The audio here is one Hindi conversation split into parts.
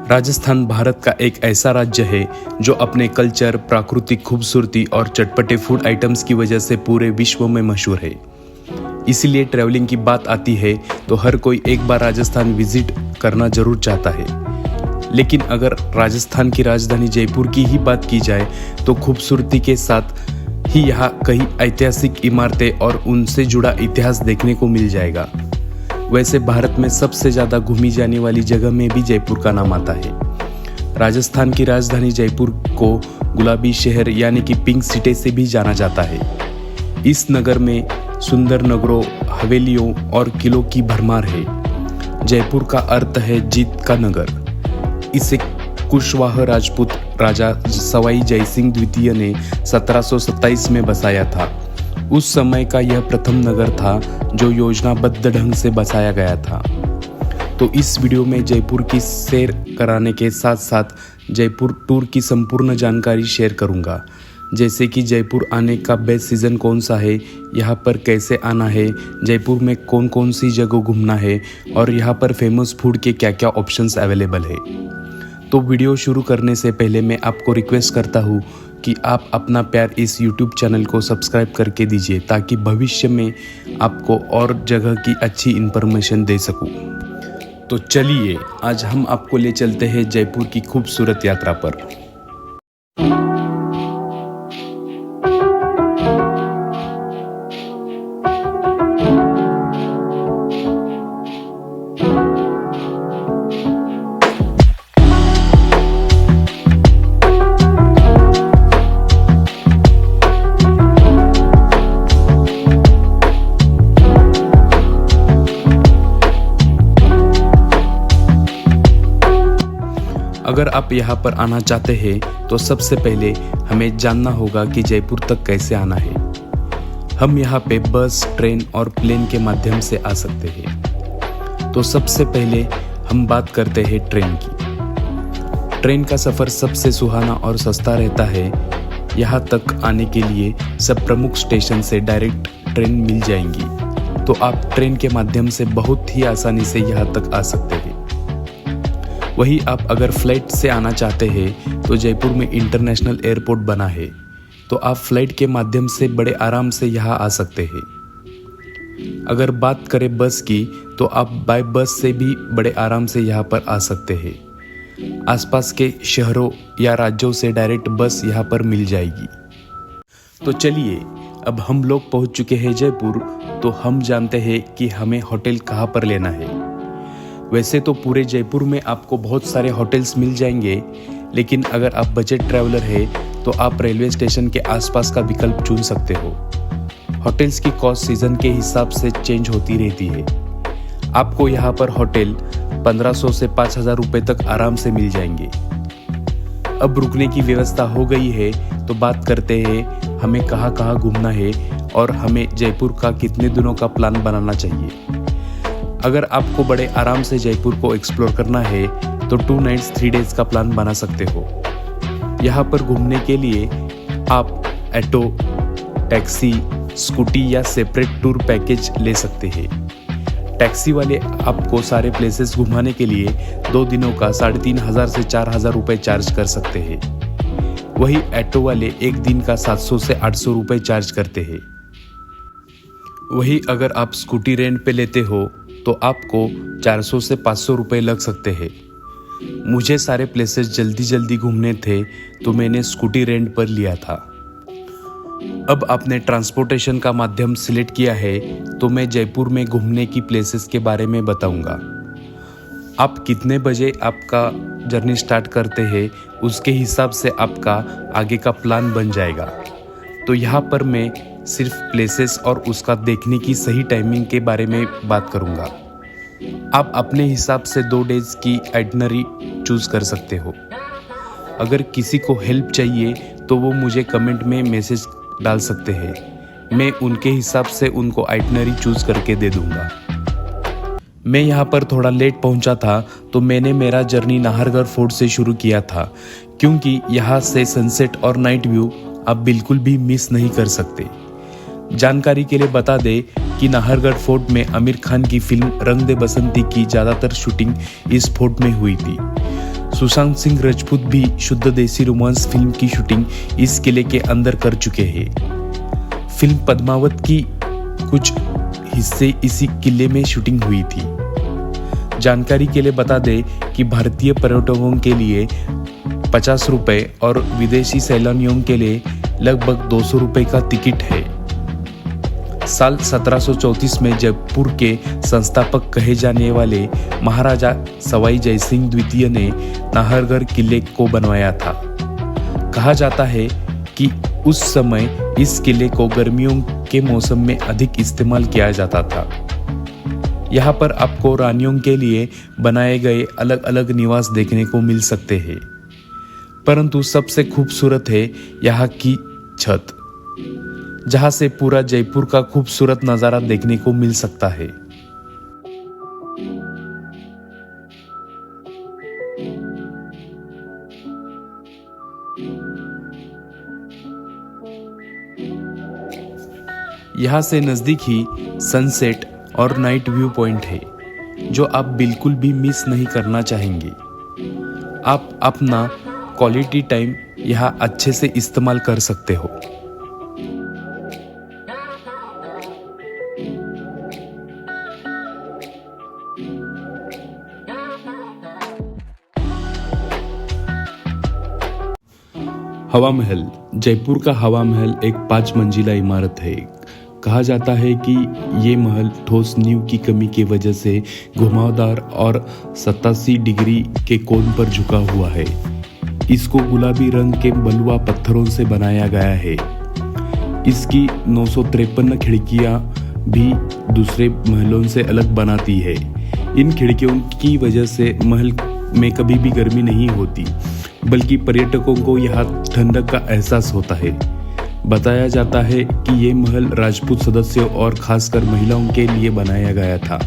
राजस्थान भारत का एक ऐसा राज्य है जो अपने कल्चर, प्राकृतिक खूबसूरती और चटपटे फूड आइटम्स की वजह से पूरे विश्व में मशहूर है। इसीलिए ट्रैवलिंग की बात आती है तो हर कोई एक बार राजस्थान विजिट करना जरूर चाहता है। लेकिन अगर राजस्थान की राजधानी जयपुर की ही बात की जाए तो खूबसूरती के साथ ही यहाँ कई ऐतिहासिक इमारतें और उनसे जुड़ा इतिहास देखने को मिल जाएगा। वैसे भारत में सबसे ज़्यादा घूमी जाने वाली जगह में भी जयपुर का नाम आता है। राजस्थान की राजधानी जयपुर को गुलाबी शहर यानी कि पिंक सिटी से भी जाना जाता है। इस नगर में सुंदर नगरों, हवेलियों और किलों की भरमार है। जयपुर का अर्थ है जीत का नगर। इसे कुशवाहा राजपूत राजा सवाई जयसिंह द्वितीय ने 1727 में बसाया था। उस समय का यह प्रथम नगर था जो योजनाबद्ध ढंग से बसाया गया था। तो इस वीडियो में जयपुर की सैर कराने के साथ साथ जयपुर टूर की संपूर्ण जानकारी शेयर करूंगा, जैसे कि जयपुर आने का बेस्ट सीज़न कौन सा है, यहाँ पर कैसे आना है, जयपुर में कौन कौन सी जगह घूमना है और यहाँ पर फेमस फूड के क्या क्या ऑप्शंस अवेलेबल है। तो वीडियो शुरू करने से पहले मैं आपको रिक्वेस्ट करता हूँ कि आप अपना प्यार इस YouTube चैनल को सब्सक्राइब करके दीजिए ताकि भविष्य में आपको और जगह की अच्छी इन्फॉर्मेशन दे सकूं। तो चलिए आज हम आपको ले चलते हैं जयपुर की खूबसूरत यात्रा पर। अगर आप यहाँ पर आना चाहते हैं तो सबसे पहले हमें जानना होगा कि जयपुर तक कैसे आना है। हम यहाँ पे बस, ट्रेन और प्लेन के माध्यम से आ सकते हैं। तो सबसे पहले हम बात करते हैं ट्रेन की। ट्रेन का सफ़र सबसे सुहाना और सस्ता रहता है। यहाँ तक आने के लिए सब प्रमुख स्टेशन से डायरेक्ट ट्रेन मिल जाएंगी, तो आप ट्रेन के माध्यम से बहुत ही आसानी से यहाँ तक आ सकते हैं। वही आप अगर फ्लाइट से आना चाहते हैं तो जयपुर में इंटरनेशनल एयरपोर्ट बना है, तो आप फ्लाइट के माध्यम से बड़े आराम से यहाँ आ सकते हैं। अगर बात करें बस की तो आप बाय बस से भी बड़े आराम से यहाँ पर आ सकते हैं। आसपास के शहरों या राज्यों से डायरेक्ट बस यहाँ पर मिल जाएगी। तो चलिए अब हम लोग पहुँच चुके हैं जयपुर, तो हम जानते हैं कि हमें होटल कहाँ पर लेना है। वैसे तो पूरे जयपुर में आपको बहुत सारे होटल्स मिल जाएंगे, लेकिन अगर आप बजट ट्रैवलर है तो आप रेलवे स्टेशन के आसपास का विकल्प चुन सकते हो। होटल्स की कॉस्ट सीजन के हिसाब से चेंज होती रहती है। आपको यहाँ पर होटल 1500 से 5000 रुपये तक आराम से मिल जाएंगे। अब रुकने की व्यवस्था हो गई है तो बात करते हैं हमें कहाँ कहाँ घूमना है और हमें जयपुर का कितने दिनों का प्लान बनाना चाहिए। अगर आपको बड़े आराम से जयपुर को एक्सप्लोर करना है तो 2 नाइट्स 3 डेज का प्लान बना सकते हो। यहाँ पर घूमने के लिए आप ऑटो, टैक्सी, स्कूटी या सेपरेट टूर पैकेज ले सकते हैं। टैक्सी वाले आपको सारे प्लेसेस घुमाने के लिए 2 दिनों का 3500 से 4000 रुपये चार्ज कर सकते हैं। वही ऑटो वाले एक दिन का 700 से 800 रुपये चार्ज करते हैं। वही अगर आप स्कूटी रेंट पे लेते हो तो आपको 400 से 500 रुपये लग सकते हैं। मुझे सारे प्लेसेस जल्दी घूमने थे तो मैंने स्कूटी रेंट पर लिया था। अब आपने ट्रांसपोर्टेशन का माध्यम सिलेक्ट किया है तो मैं जयपुर में घूमने की प्लेसेस के बारे में बताऊंगा। आप कितने बजे आपका जर्नी स्टार्ट करते हैं उसके हिसाब से आपका आगे का प्लान बन जाएगा। तो यहाँ पर मैं सिर्फ प्लेसेस और उसका देखने की सही टाइमिंग के बारे में बात करूँगा। आप अपने हिसाब से 2 डेज की आइटनरी चूज कर सकते हो। अगर किसी को हेल्प चाहिए तो वो मुझे कमेंट में मैसेज डाल सकते हैं, मैं उनके हिसाब से उनको आइटनरी चूज करके दे दूँगा। मैं यहाँ पर थोड़ा लेट पहुँचा था तो मैंने मेरा जर्नी नाहरगढ़ फोर्ट से शुरू किया था, क्योंकि यहाँ से सनसेट और नाइट व्यू आप बिल्कुल भी मिस नहीं कर सकते। जानकारी के लिए बता दें कि नाहरगढ़ फोर्ट में आमिर खान की फिल्म रंग दे बसंती की ज़्यादातर शूटिंग इस फोर्ट में हुई थी। सुशांत सिंह राजपूत भी शुद्ध देसी रोमांस फिल्म की शूटिंग इस किले के अंदर कर चुके हैं। फिल्म पद्मावत की कुछ हिस्से इसी किले में शूटिंग हुई थी। जानकारी के लिए बता दें कि भारतीय पर्यटकों के लिए 50 रुपये और विदेशी सैलानियों के लिए लगभग 200 रुपये का टिकट है। साल 1734 में जयपुर के संस्थापक कहे जाने वाले महाराजा सवाई जयसिंह द्वितीय ने नाहरगढ़ किले को बनवाया था। कहा जाता है कि उस समय इस किले को गर्मियों के मौसम में अधिक इस्तेमाल किया जाता था। यहाँ पर आपको रानियों के लिए बनाए गए अलग अलग निवास देखने को मिल सकते हैं, परंतु सबसे खूबसूरत है यहाँ की छत, जहाँ से पूरा जयपुर का खूबसूरत नज़ारा देखने को मिल सकता है। यहाँ से नज़दीक ही सनसेट और नाइट व्यू पॉइंट है, जो आप बिल्कुल भी मिस नहीं करना चाहेंगे। आप अपना क्वालिटी टाइम यहाँ अच्छे से इस्तेमाल कर सकते हो। हवा महल। जयपुर का हवा महल एक 5 मंजिला इमारत है। कहा जाता है कि ये महल ठोस नींव की कमी की वजह से घुमावदार और 87 डिग्री के कोण पर झुका हुआ है। इसको गुलाबी रंग के बलुआ पत्थरों से बनाया गया है। इसकी 953 खिड़कियां भी दूसरे महलों से अलग बनाती है। इन खिड़कियों की वजह से महल में कभी भी गर्मी नहीं होती, बल्कि पर्यटकों को यहाँ ठंडक का एहसास होता है। बताया जाता है कि ये महल राजपूत सदस्यों और खासकर महिलाओं के लिए बनाया गया था,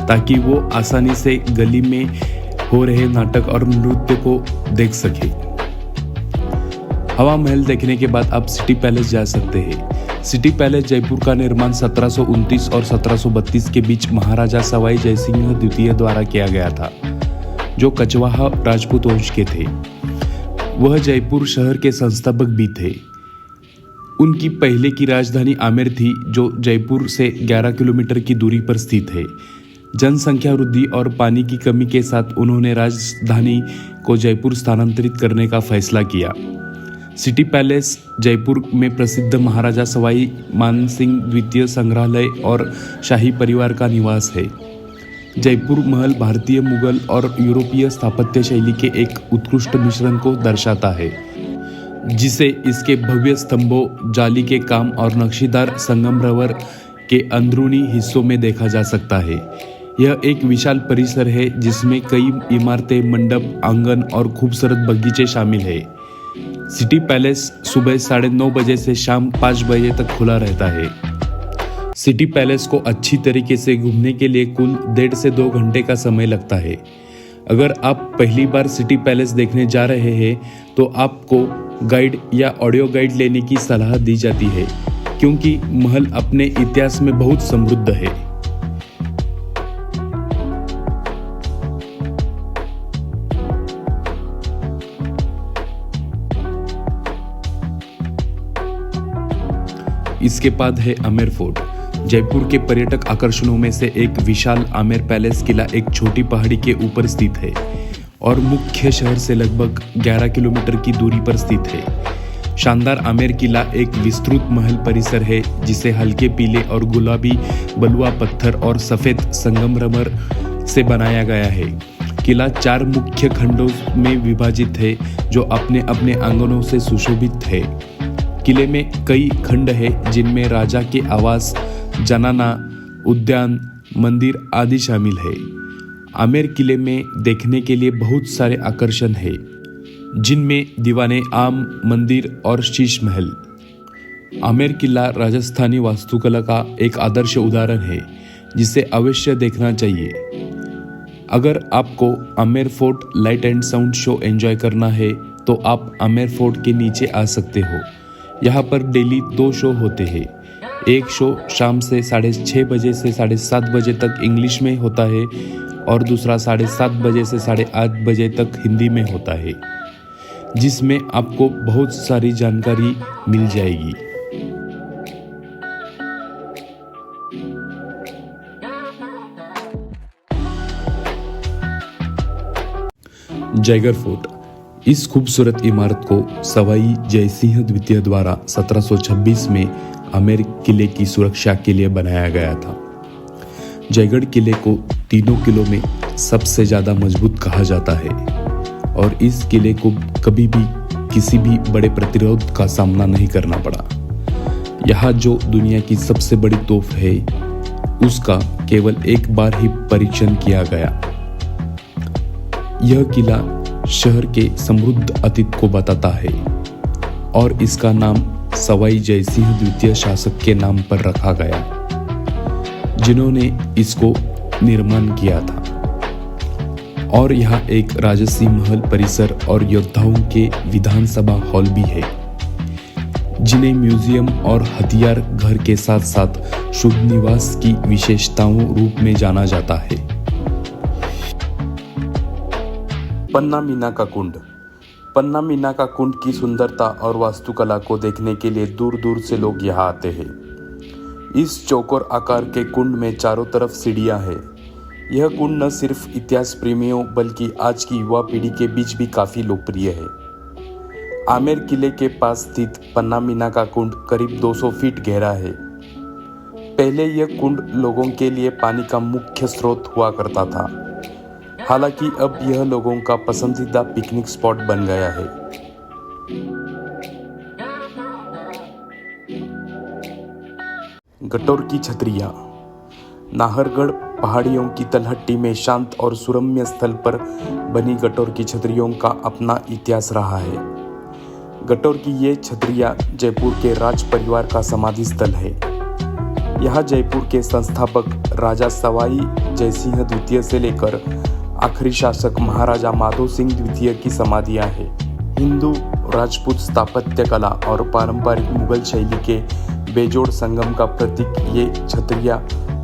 ताकि वो आसानी से गली में हो रहे नाटक और नृत्य को देख सके। हवा महल देखने के बाद आप सिटी पैलेस जा सकते हैं। सिटी पैलेस जयपुर का निर्माण 1729 और 1732 के बीच महाराजा सवाई जयसिंह द्वितीय द्वारा किया गया था, जो कछवाहा राजपूत वंश के थे। वह जयपुर शहर के संस्थापक भी थे। उनकी पहले की राजधानी आमेर थी, जो जयपुर से 11 किलोमीटर की दूरी पर स्थित है। जनसंख्या वृद्धि और पानी की कमी के साथ उन्होंने राजधानी को जयपुर स्थानांतरित करने का फैसला किया। सिटी पैलेस जयपुर में प्रसिद्ध महाराजा सवाई मानसिंह द्वितीय संग्रहालय और शाही परिवार का निवास है। जयपुर महल भारतीय, मुगल और यूरोपीय स्थापत्य शैली के एक उत्कृष्ट मिश्रण को दर्शाता है, जिसे इसके भव्य स्तंभों, जाली के काम और नक्शीदार संगमरमर के अंदरूनी हिस्सों में देखा जा सकता है। यह एक विशाल परिसर है जिसमें कई इमारतें, मंडप, आंगन और खूबसूरत बगीचे शामिल है। सिटी पैलेस सुबह 9:30 बजे से शाम 5 बजे तक खुला रहता है। सिटी पैलेस को अच्छी तरीके से घूमने के लिए कुल 1.5 से 2 घंटे का समय लगता है। अगर आप पहली बार सिटी पैलेस देखने जा रहे हैं तो आपको गाइड या ऑडियो गाइड लेने की सलाह दी जाती है, क्योंकि महल अपने इतिहास में बहुत समृद्ध है। इसके बाद है आमेर फोर्ट। जयपुर के पर्यटक आकर्षणों में से एक विशाल आमेर पैलेस किला एक छोटी पहाड़ी के ऊपर स्थित है और मुख्य शहर से लगभग 11 किलोमीटर की दूरी पर स्थित है। शानदार आमेर किला एक विस्तृत महल परिसर है, जिसे हल्के पीले और गुलाबी बलुआ पत्थर और सफेद संगमरमर से बनाया गया है। किला 4 मुख्य खंडों में विभाजित है, जो अपने अपने आंगनों से सुशोभित है। किले में कई खंड है, जिनमें राजा के आवास, जनाना, उद्यान, मंदिर आदि शामिल है। आमेर किले में देखने के लिए बहुत सारे आकर्षण हैं, जिनमें दीवाने आम, मंदिर और शीश महल। आमेर किला राजस्थानी वास्तुकला का एक आदर्श उदाहरण है, जिसे अवश्य देखना चाहिए। अगर आपको Amer fort light and sound show enjoy करना है तो आप आमेर फोर्ट के नीचे आ सकते हो। यहाँ पर डेली 2 शो होते हैं। एक शो शाम से 6:30 बजे से 7:30 बजे तक इंग्लिश में होता है और दूसरा 7:30 बजे से 8:30 बजे तक हिंदी में होता है, जिसमें आपको बहुत सारी जानकारी मिल जाएगी। जयगढ़ फोर्ट, इस खूबसूरत इमारत को सवाई जयसिंह द्वितीय द्वारा 1726 में आमेर किले की सुरक्षा के लिए बनाया गया था। जयगढ़ किले को तीनों किलों में सबसे ज़्यादा मजबूत कहा जाता है और इस किले को कभी भी किसी भी बड़े प्रतिरोध का सामना नहीं करना पड़ा। यहाँ जो दुनिया की सबसे बड़ी तोप है, उसका केवल एक बार ही परीक्षण किया गया। यह किला शहर के समृद्ध अतीत को बताता है और इसका नाम सवाई जयसिंह द्वितीय शासक के नाम पर रखा गया, जिन्होंने इसको निर्माण किया था। और यहाँ एक राजसी महल परिसर और योद्धाओं के विधानसभा हॉल भी है, जिन्हें म्यूजियम और हथियार घर के साथ साथ शुभ निवास की विशेषताओं रूप में जाना जाता है। पन्ना मीना का कुंड, पन्ना मीना का कुंड की सुंदरता और वास्तुकला को देखने के लिए दूर दूर से लोग यहाँ आते हैं। इस चौकोर आकार के कुंड में चारों तरफ सीढ़ियाँ हैं। यह कुंड न सिर्फ इतिहास प्रेमियों बल्कि आज की युवा पीढ़ी के बीच भी काफी लोकप्रिय है। आमेर किले के पास स्थित पन्ना मीना का कुंड करीब 200 फीट गहरा है। पहले यह कुंड लोगों के लिए पानी का मुख्य स्रोत हुआ करता था, हालांकि अब यह लोगों का पसंदीदा पिकनिक स्पॉट बन गया है। गटोर की छतरियां, नाहरगढ़ पहाड़ियों की तलहटी में शांत और सुरम्य स्थल पर बनी गटोर की छतरियों का अपना इतिहास रहा है। गटोर की ये छतरियां जयपुर के राज परिवार का समाधि स्थल है। यहाँ जयपुर के संस्थापक राजा सवाई जयसिंह द्वितीय से लेकर आखिरी शासक महाराजा माधो सिंह द्वितीय की समाधियां हैं। हिंदू राजपूत स्थापत्य कला और पारंपरिक मुगल शैली के बेजोड़ संगम का प्रतीक ये छतरियां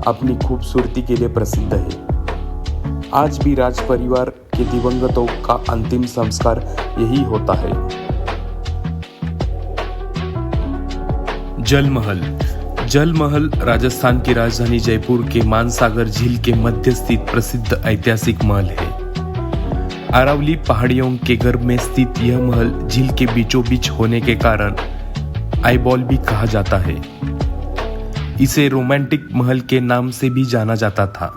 अपनी खूबसूरती के लिए प्रसिद्ध है। आज भी राज परिवार के दिवंगतों का अंतिम संस्कार यही होता है। जल महल, जल महल राजस्थान की राजधानी जयपुर के मानसागर झील के मध्य स्थित प्रसिद्ध ऐतिहासिक महल है। अरावली पहाड़ियों के गर्भ में स्थित यह महल झील के बीचों बीच होने के कारण आईबॉल भी कहा जाता है। इसे रोमांटिक महल के नाम से भी जाना जाता था।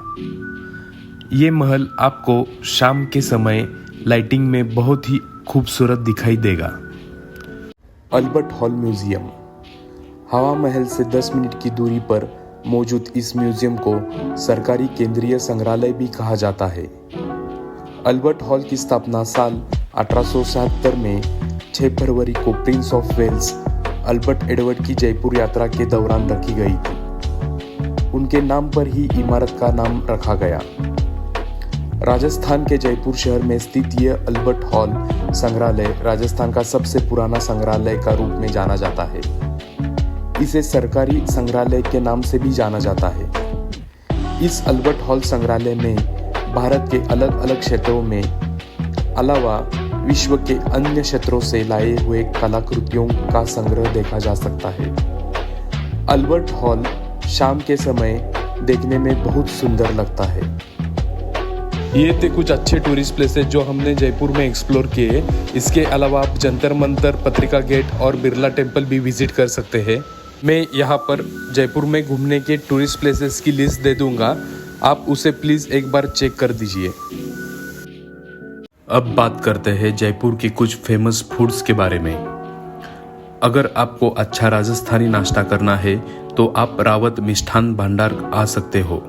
ये महल आपको शाम के समय लाइटिंग में बहुत ही खूबसूरत दिखाई देगा। अल्बर्ट हॉल म्यूजियम, हवा महल से 10 मिनट की दूरी पर मौजूद इस म्यूजियम को सरकारी केंद्रीय संग्रहालय भी कहा जाता है। अल्बर्ट हॉल की स्थापना साल 1877 में 6 फरवरी को Prince of Wales Albert Edward की जयपुर यात्रा के दौरान रखी गई थी। उनके नाम पर ही इमारत का नाम रखा गया। राजस्थान के जयपुर शहर में स्थित यह अल्बर्ट हॉल संग्रहालय राजस्थान का सबसे पुराना संग्रहालय का रूप में जाना जाता है। इसे सरकारी संग्रहालय के नाम से भी जाना जाता है। इस अल्बर्ट हॉल संग्रहालय में भारत के अलग अलग क्षेत्रों में अलावा विश्व के अन्य क्षेत्रों से लाए हुए कलाकृतियों का संग्रह देखा जा सकता है। अल्बर्ट हॉल शाम के समय देखने में बहुत सुंदर लगता है। ये थे कुछ अच्छे टूरिस्ट प्लेसेस जो हमने जयपुर में एक्सप्लोर किए। इसके अलावा आप जंतर मंतर, पत्रिका गेट और बिरला टेम्पल भी विजिट कर सकते हैं। मैं यहाँ पर जयपुर में घूमने के टूरिस्ट प्लेसेस की लिस्ट दे दूंगा, आप उसे प्लीज़ एक बार चेक कर दीजिए। अब बात करते हैं जयपुर के कुछ फेमस फूड्स के बारे में। अगर आपको अच्छा राजस्थानी नाश्ता करना है तो आप रावत मिष्ठान भंडार आ सकते हो।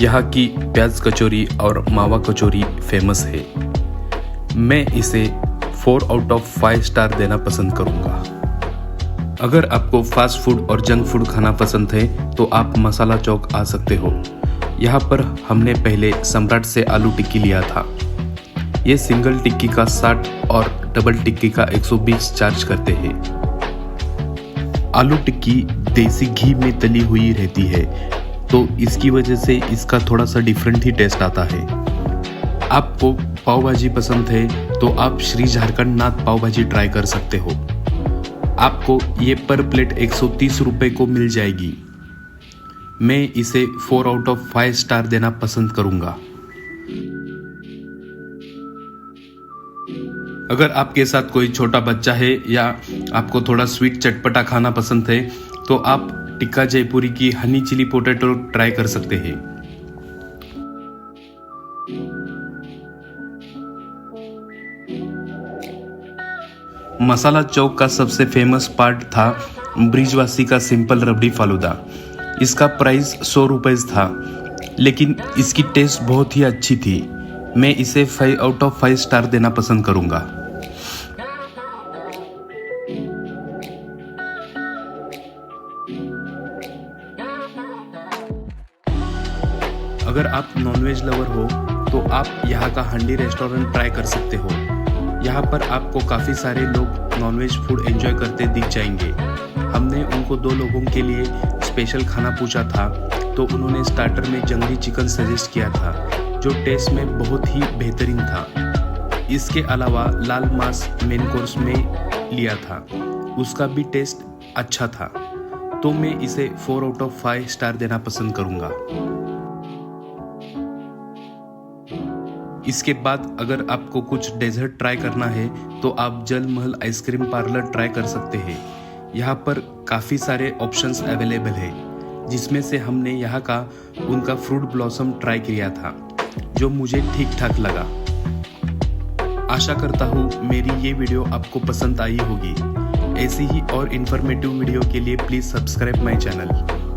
यहाँ की प्याज कचौरी और मावा कचौरी फेमस है। मैं इसे 4 आउट ऑफ 5 स्टार देना पसंद करूँगा। अगर आपको फास्ट फूड और जंक फूड खाना पसंद है तो आप मसाला चौक आ सकते हो। यहाँ पर हमने पहले सम्राट से आलू टिक्की लिया था। ये सिंगल टिक्की का 60 और डबल टिक्की का 120 चार्ज करते हैं। आलू टिक्की देसी घी में तली हुई रहती है, तो इसकी वजह से इसका थोड़ा सा डिफरेंट ही टेस्ट आता है। आपको पाव भाजी पसंद है तो आप श्री झारखंड नाथ पाव भाजी ट्राई कर सकते हो। आपको ये पर प्लेट 130 रुपये को मिल जाएगी। मैं इसे 4 आउट ऑफ 5 स्टार देना पसंद करूंगा। अगर आपके साथ कोई छोटा बच्चा है या आपको थोड़ा स्वीट चटपटा खाना पसंद है तो आप टिक्का जयपुरी की हनी चिली पोटैटो ट्राई कर सकते हैं। मसाला चौक का सबसे फेमस पार्ट था ब्रिजवासी का सिंपल रबड़ी फालूदा। इसका प्राइस 100 रुपये था, लेकिन इसकी टेस्ट बहुत ही अच्छी थी। मैं इसे 5 आउट ऑफ 5 स्टार देना पसंद करूंगा। अगर आप नॉनवेज लवर हो तो आप यहाँ का हंडी रेस्टोरेंट ट्राई कर सकते हो। यहाँ पर आपको काफ़ी सारे लोग नॉनवेज फूड एंजॉय करते दिख जाएंगे। हमने उनको 2 लोगों के लिए स्पेशल खाना पूछा था, तो उन्होंने स्टार्टर में जंगली चिकन सजेस्ट किया था, जो टेस्ट में बहुत ही बेहतरीन था। इसके अलावा लाल मांस मेन कोर्स में लिया था, उसका भी टेस्ट अच्छा था, तो मैं इसे 4 आउट ऑफ 5 स्टार देना पसंद करूँगा। इसके बाद अगर आपको कुछ डेजर्ट ट्राई करना है तो आप जल महल आइसक्रीम पार्लर ट्राई कर सकते हैं। यहाँ पर काफ़ी सारे ऑप्शंस अवेलेबल है, जिसमें से हमने यहाँ का उनका फ्रूट ब्लॉसम ट्राई किया था, जो मुझे ठीक ठाक लगा। आशा करता हूँ मेरी ये वीडियो आपको पसंद आई होगी। ऐसी ही और इन्फॉर्मेटिव वीडियो के लिए प्लीज़ सब्सक्राइब माई चैनल।